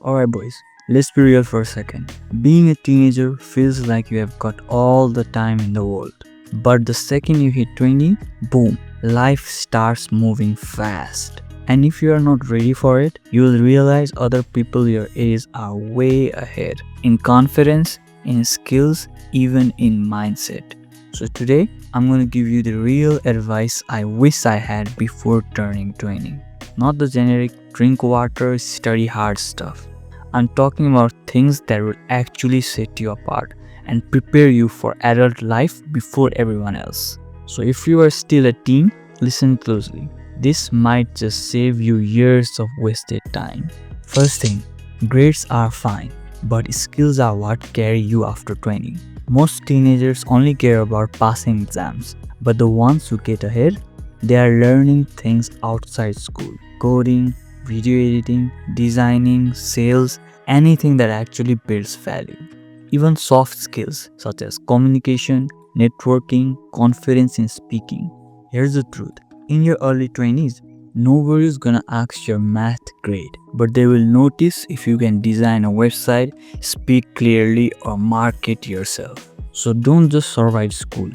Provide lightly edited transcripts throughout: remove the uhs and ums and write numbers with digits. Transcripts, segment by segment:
Alright boys, let's be real for a second. Being a teenager feels like you have got all the time in the world. But the second you hit 20, boom, life starts moving fast. And if you are not ready for it, you will realize other people your age are way ahead. In confidence, in skills, even in mindset. So today, I'm gonna give you the real advice I wish I had before turning 20. Not the generic drink water, study hard stuff. I'm talking about things that will actually set you apart and prepare you for adult life before everyone else. So if you are still a teen, listen closely. This might just save you years of wasted time. First thing, grades are fine, but skills are what carry you after 20. Most teenagers only care about passing exams, but the ones who get ahead, they are learning things outside school. Coding, video editing, designing, sales, anything that actually builds value. Even soft skills such as communication, networking, confidence in speaking. Here's the truth. In your early 20s, nobody is gonna ask your math grade, but they will notice if you can design a website, speak clearly, or market yourself. So don't just survive school.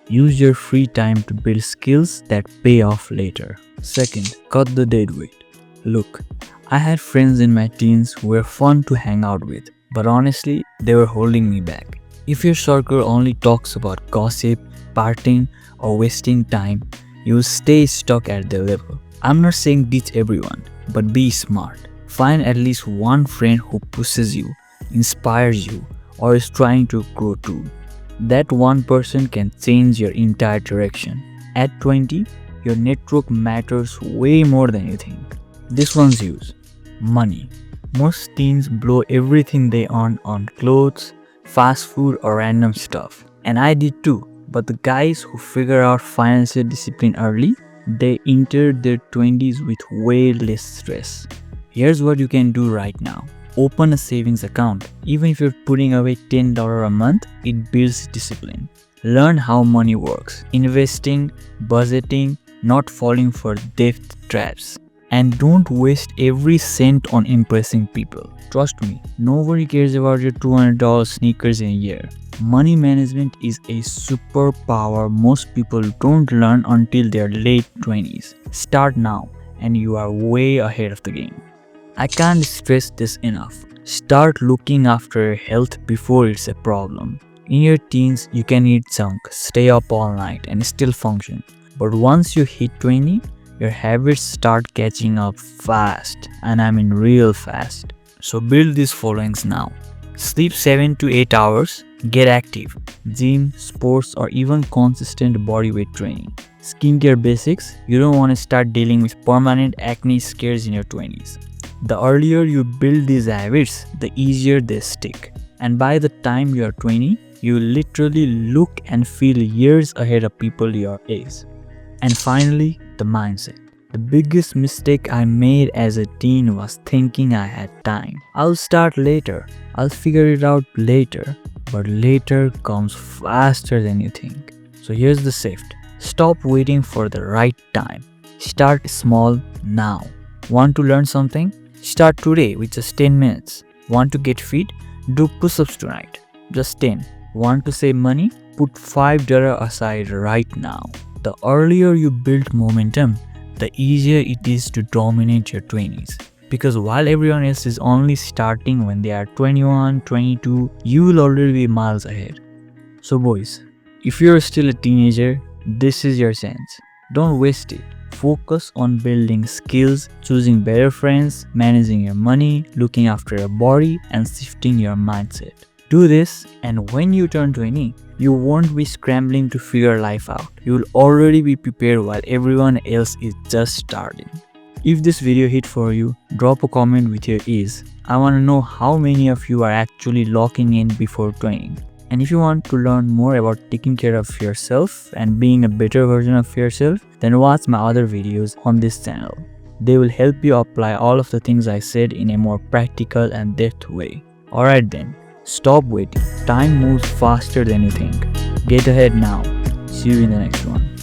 Use your free time to build skills that pay off later. Second, cut the dead weight. Look, I had friends in my teens who were fun to hang out with, but honestly, they were holding me back. If your circle only talks about gossip, partying, or wasting time, you will stay stuck at their level. I'm not saying ditch everyone, but be smart. Find at least one friend who pushes you, inspires you, or is trying to grow too. That one person can change your entire direction. At 20, your network matters way more than you think. This one's huge. Money. Most teens blow everything they earn on clothes, fast food, or random stuff. And I did too. But the guys who figure out financial discipline early, they enter their 20s with way less stress. Here's what you can do right now. Open a savings account. Even if you're putting away $10 a month, it builds discipline. Learn how money works. Investing, budgeting, not falling for debt traps. And don't waste every cent on impressing people. Trust me, nobody cares about your $200 sneakers in a year. Money management is a superpower most people don't learn until their late 20s. Start now and you are way ahead of the game. I can't stress this enough. Start looking after your health before it's a problem. In your teens, you can eat junk, stay up all night and still function. But once you hit 20, your habits start catching up fast, and I mean real fast. So build these followings now. Sleep 7 to 8 hours, get active, gym, sports or even consistent bodyweight training. Skincare basics, you don't want to start dealing with permanent acne scares in your 20s. The earlier you build these habits, the easier they stick. And by the time you are 20, you literally look and feel years ahead of people your age. And finally, the mindset. The biggest mistake I made as a teen was thinking I had time. I'll start later. I'll figure it out later. But later comes faster than you think. So here's the shift. Stop waiting for the right time. Start small now. Want to learn something? Start today with just 10 minutes. Want to get fit? Do push-ups tonight. Just 10. Want to save money? Put $5 aside right now. The earlier you build momentum, the easier it is to dominate your 20s. Because while everyone else is only starting when they are 21, 22, you will already be miles ahead. So boys, if you're still a teenager, this is your chance. Don't waste it. Focus on building skills, choosing better friends, managing your money, looking after your body, and shifting your mindset. Do this, and when you turn 20, you won't be scrambling to figure life out. You will already be prepared while everyone else is just starting. If this video hit for you, drop a comment with your ease. I want to know how many of you are actually locking in before 20. And if you want to learn more about taking care of yourself and being a better version of yourself, then watch my other videos on this channel. They will help you apply all of the things I said in a more practical and depth way. Alright then, stop waiting. Time moves faster than you think. Get ahead now. See you in the next one.